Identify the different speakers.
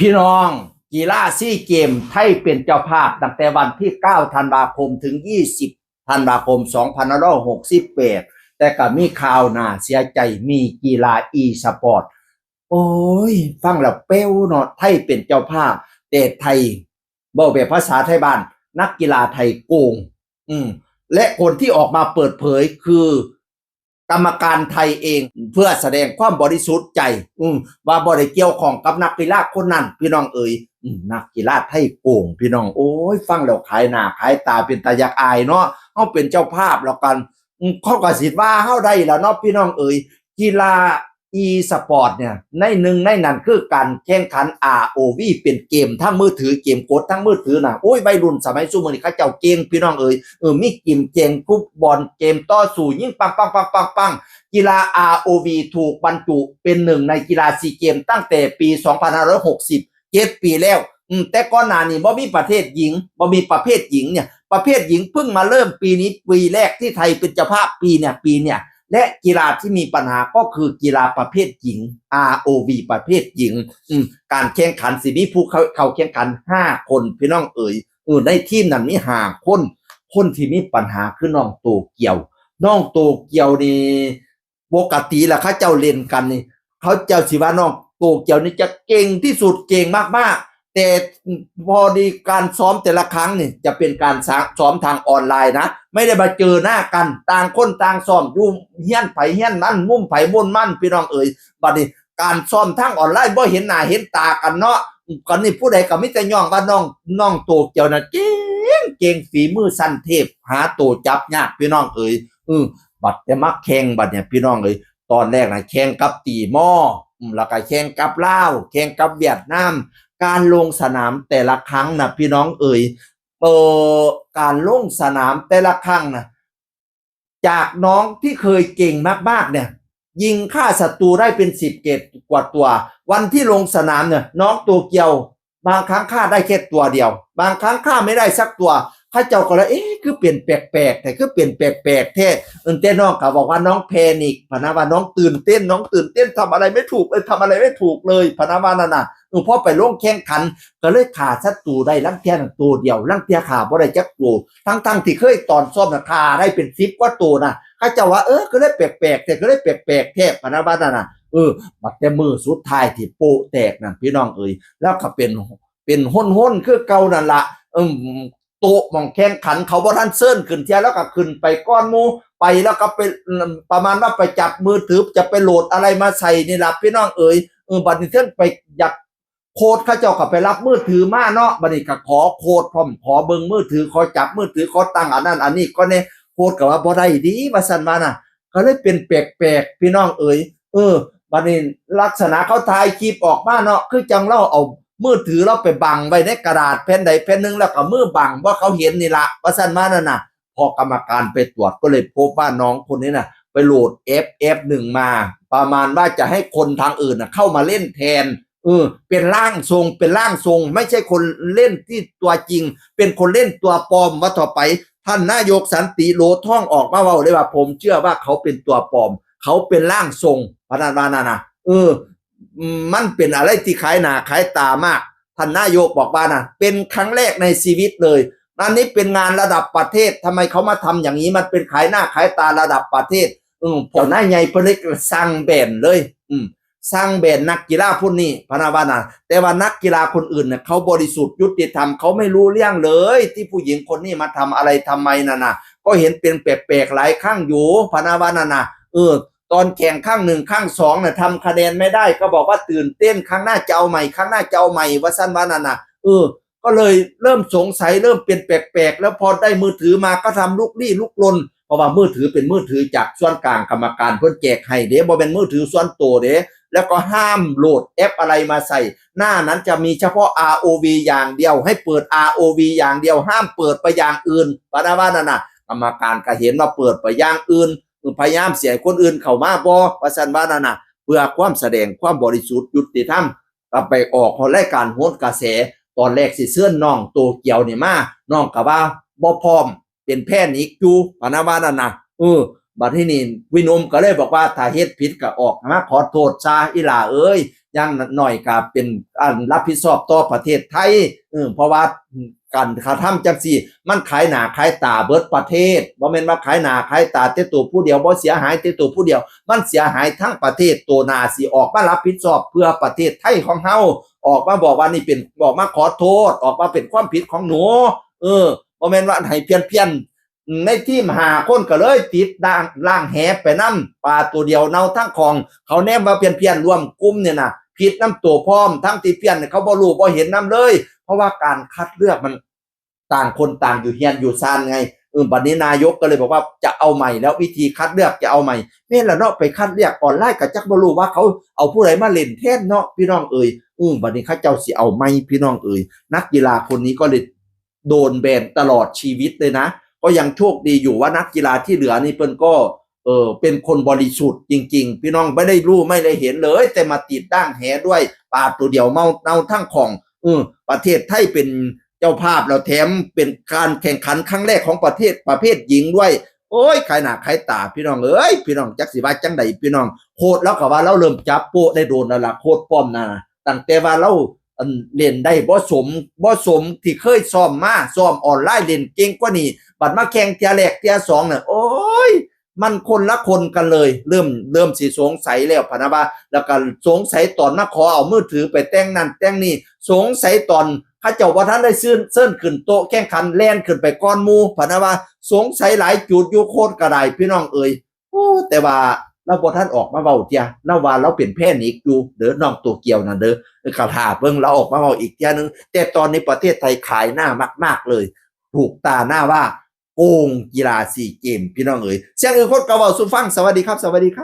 Speaker 1: พี่น้องกีฬาซีเกมไทยเป็นเจ้าภาพตั้งแต่วันที่9ธันวาคมถึง20ธันวาคม2568แต่ก็มีข่าวน่าเสียใจมีกีฬาอีสปอร์ตโอ้ยฟังแล้วเป้วเนาะไทยเป็นเจ้าภาพแต่ไทยบอกแบบภาษาไทยบ้านนักกีฬาไทยโกงและคนที่ออกมาเปิดเผยคือกรรมการไทยเองเพื่อแสดงความบริสุทธิ์ใจว่าบ่ได้เกี่ยวข้องกับนักกีฬาคนนั้นพี่น้องเอ๋ยนักกีฬาไทยโกงพี่น้องโอ้ยฟังแล้วขายหน้าขายตาเป็นตาอยากอายเนาะเฮาเป็นเจ้าภาพแล้วกันเขาก็สิว่าเฮาได้แล้วเนาะพี่น้องเอ๋ยกีฬาอีสปอร์ตเนี่ยในหนึ่งในนั้นคือการแข่งขัน ROV เป็นเกมทั้งมือถือเกมกดทั้งมือถือน่ะโอ้ยวัยรุ่นสมัยซุมื้อนี้เขาเจ้าเก่งพี่น้องเอ๋ยมีเกมเกมฟุตบอลเกมต่อสู้ยิงปังปังปังปังปังกีฬา ROV ถูกบรรจุเป็นหนึ่งในกีฬาซีเกมตั้งแต่ปี2560 7 ปีแล้วแต่ก่อนหน้านี้บ่มีประเภทหญิงบ่มีประเภทหญิงเนี่ยประเภทหญิงเพิ่งมาเริ่มปีนี้ปีแรกที่ไทยเป็นเจ้าภาพปีเนี่ยและกีฬาที่มีปัญหาก็คือกีฬาประเภทหญิง ROV ประเภทหญิงการแข่งขันสิมีผู้เข้าแข่งขัน5คนพี่น้องเอ๋ยในทีมนั้นมี5คนที่มีปัญหาคือน้องโตเกียวนี่ปกติแล้วเขาเจ้าเล่นกันนี่เขาเจ้าสิว่าน้องโตเกียวนี่จะเก่งที่สุดเก่งมากๆแต่พอดีการซ้อมแต่ละครั้งนี่จะเป็นการซ้อมทางออนไลน์นะไม่ได้มาเจอหน้ากันต่างคนต่างซ้อมอยู่เฮียนไผเฮียนมันมุมไผมุมมันพี่น้องเอ๋ยบัดนี้การซ้อมทางออนไลน์บ่เห็นหน้าเห็นตากันเนาะกันนี่ผู้ใดก็มีแต่ย่องว่าน้องโตเกียวน่ะเก่งฝีมือสั้นเทพหาตัวจับยากพี่น้องเอ๋ยบัดแต่มักแข่งบัดเนี่ยพี่น้องเอ๋ยตอนแรกนะแข่งกับตีมอแล้วก็แข่งกับลาวแข่งกับเวียดนามการลงสนามแต่ละครั้งนะพี่น้องเอ๋ยการลงสนามแต่ละครั้งนะจากน้องที่เคยเก่งมากๆเนี่ยยิงฆ่าศัตรูได้เป็น10 เกตกว่าตัววันที่ลงสนามเนี่ยน้องโตเกียวบางครั้งฆ่าได้แค่ตัวเดียวบางครั้งฆ่าไม่ได้สักตัวข้าเจ้าก็เลยคือเปลี่ยนแปลกๆแต่คือเปลี่ยนแปลกๆแท้เต้นน้องก็บอกว่าน้องแพนิคพนะว่าน้องตื่นเต้นทำอะไรไม่ถูกเลยพนะว่านั่นน่ะพอไปลงแข่งขันก็เลยขาศัตรูได้ลังเทียนตัวเดียวลังเทียขาบ่ได้จักตัวทั้งที่เคยตอนซ้อมน่ะขาได้เป็น10 กว่าตัวน่ะข้าเจ้าว่าก็เลยแปลกๆแต่ก็เลยแปลกๆแท้พนะว่านั่นน่ะบัดแต่มือสุดท้ายที่โปะแตกนั่นพี่น้องเอ๋ยแล้วก็เป็นห้นคือเก่านั่นล่ะโตะมองแข่งขันเขาบ่ทันเซิร์นขึ้นเทียแล้วก็ขึ้นไปก้อนหมูไปแล้วก็ไปประมาณว่าไปจับมือถือจะไปโหลดอะไรมาใส่นี่ล่ะพี่น้องเอ๋ยบัดนี้เซิร์นไปอยากโค้ดเขาเจ้าก็ไปรับมือถือมาเนาะบัดนี้ก็ขอโค้ดพร้อมขอเบิ่งมือถือขอจับมือถือขอตั้งอันนั้นอันนี้ก็เนี่ยโค้ดก็ว่าบ่ได้ดีว่าซั่นว่าน่ะก็เลยเป็นแปลกๆพี่น้องเอ๋ยบัดนี้ลักษณะเขาถ่ายคลิปออกมาเนาะคือจังเล่าเอามือถือเราไปบังไว้ในกระดาษแผ่นใดแผ่นหนึ่งแล้วก็มือบังว่าเขาเห็นนี่ละว่าสั้นมานั่นน่ะพอกรรมการไปตรวจก็เลยพบว่าน้องคนนี้น่ะไปโหลด FF1 มาประมาณว่าจะให้คนทางอื่นน่ะเข้ามาเล่นแทนเป็นร่างทรงไม่ใช่คนเล่นที่ตัวจริงเป็นคนเล่นตัวปลอมว่าต่อไปท่านนายกสันติโลท่องออกมาเว้าเลยว่าผมเชื่อว่าเขาเป็นตัวปลอมเขาเป็นร่างทรงพนันวานานะมันเป็นอะไรที่ขายหน้าขายตามากท่านนายกบอกว่านะเป็นครั้งแรกในชีวิตเลยอันนี้เป็นงานระดับประเทศทำไมเขามาทำอย่างนี้มันเป็นขายหน้าขายตาระดับประเทศเจ้านายใหญ่เพิ่นเลยสั่งแบนเลยสั่งแบนนักกีฬาพวกนี้พนาว่านะแต่ว่านักกีฬาคนอื่นเนี่ยเขาบริสุทธิ์ยุติธรรมเขาไม่รู้เรื่องเลยที่ผู้หญิงคนนี้มาทำอะไรทำไมน่ะก็เห็นเป็นแปลกๆหลายครั้งอยู่พนาว่าน่ะตอนแข่งข้าง1ข้าง2น่ะทำคะแนนไม่ได้ก็บอกว่าตื่นเต้นครั้งหน้าจะเอาใหม่ว่าสั้นว่านั่นน่ะก็เลยเริ่มสงสัยเริ่มเป็นแปลกๆแล้วพอได้มือถือมาก็ทำลุกลี้ลุกลนเพราะว่ามือถือเป็นมือถือจากส่วนกลางกรรมการเพิ่นแจกให้เด้บ่เป็นมือถือส่วนตัวเด้แล้วก็ห้ามโหลดแอปอะไรมาใส่หน้านั้นจะมีเฉพาะ ROV อย่างเดียวให้เปิด ROV อย่างเดียวห้ามเปิดไปอย่างอื่นปะนะว่านั่นน่ะกรรมการก็เห็นว่าเปิดไปอย่างอื่นพยายามเสียคนอื่นเข้ามาบ่ว่าซั่นว่านั่นน่ะเพื่อความแสดงความบริสุทธิ์ยุติธรรมก็ไปออกรายการโหนกระแสตอนแรกสิเชิญน้องโตเกียวนี่มาน้องก็ว่าบ่พร้อมเป็นแพนิคอยู่ปะนะว่านั่นน่ะบัดทีนี้วินมก็เลยบอกว่าถ้าเฮ็ดผิดก็ออกมาขอโทษซะอีหล่าเอ้ย อย่างหน่อยก็เป็นการรับผิดชอบต่อประเทศไทยเพราะว่าการกระทำจังซี่มันขายหน้าขายตาเบิดประเทศบ่แม่นว่าขายหน้าขายตาแต่ตัวผู้เดียวบ่เสียหายแต่ตัวผู้เดียวมันเสียหายทั้งประเทศตัวหน้าสิออกมารับผิดชอบเพื่อประเทศไทยของเฮาออกมาบอกว่านี่เป็นออกมาขอโทษออกมาเป็นความผิดของหนูบ่แม่นว่าให้เพี้ยนในทีม5คนก็เลยติดด่างล่างแหไปนำปลาตัวเดียวเนาทั้งของเขาแนมว่าเพี้ยนรวมกลุ่มเนี่ยน่ะผิดน้ำตัวพร้อมทั้งที่เพี้ยนเขาบ่รู้บ่เห็นน้ำเลยเพราะว่าการคัดเลือกมันต่างคนต่างอยู่เฮียนอยู่ซานไงบัดนี้นายกก็เลยบอกว่าจะเอาใหม่แล้ววิธีคัดเลือกจะเอาใหม่แม่นล่ะเนาะไปคัดเลือกออนไลน์ก็จักบ่รู้ว่าเขาเอาผู้ใดมาเล่นแทนเนาะพี่น้องเอ๋ยบัดนี้เขาเจ้าสิเอาใหม่พี่น้องเอ๋ยนักกีฬาคนนี้ก็เลยโดนแบนตลอดชีวิตเลยนะก็ยังโชคดีอยู่ว่านักกีฬาที่เหลือนี่เพิ่นก็เป็นคนบริสุทธิ์จริงๆพี่น้องไม่ได้รู้ไม่ได้เห็นเลยแต่มาติดด่างแหด้วยปลาตัวเดียวเมาทั้งของประเทศไทยเป็นเจ้าภาพแล้วแถมเป็นการแข่งขันครั้งแรกของประเภทหญิงด้วยโอ้ยใครหน้าใครตาพี่น้องเอ้ยพี่น้องจักสิว่าจังไดพี่น้องโคตรแล้วก็ว่าเราเริ่มจับโปะได้โดนแล้วล่ะโคตรป้อมน่ะตั้งแต่ว่าเราเล่นได้บ่สมที่เคยซ้อมมาซ้อมออนไลน์เล่นเก่งกว่านี้บัดมาแข่งเที่ยแรกเที่ยสองน่ะโอ้ยมันคนละคนกันเลยเริ่มสิสงสัยแล้วพะนะว่าแล้วก็สงสัยตอนมาขอเอามือถือไปแต่งนั่นแต่งนี่สงสัยตอนข้าเจ้าว่าท่านได้เซิ้นขึ้นโต๊ะแข่งขันแล่นขึ้นไปก้อนหมู่พะนะว่าสงสัยหลายจุดอยู่โคตรกระไดพี่น้องเอ่ยโอ้แต่ว่าเราบ่ท่านออกมาเว้าเที่ยเราว่าเราเป็นแพนิคอยู่เด้อน้องตัวเกี่ยวนั่นเด้อกะท่าเบิ่งเราออกมาเว้าอีกเที่ยนึงแต่ตอนนี้ประเทศไทยขายหน้ามากๆเลยถูกตาหน้าว่าโกงกีฬา4เกมพี่น้องเอ๋ยเสียงอื่นคนก็เว้าสู่ฟังสวัสดีครับสวัสดีครับ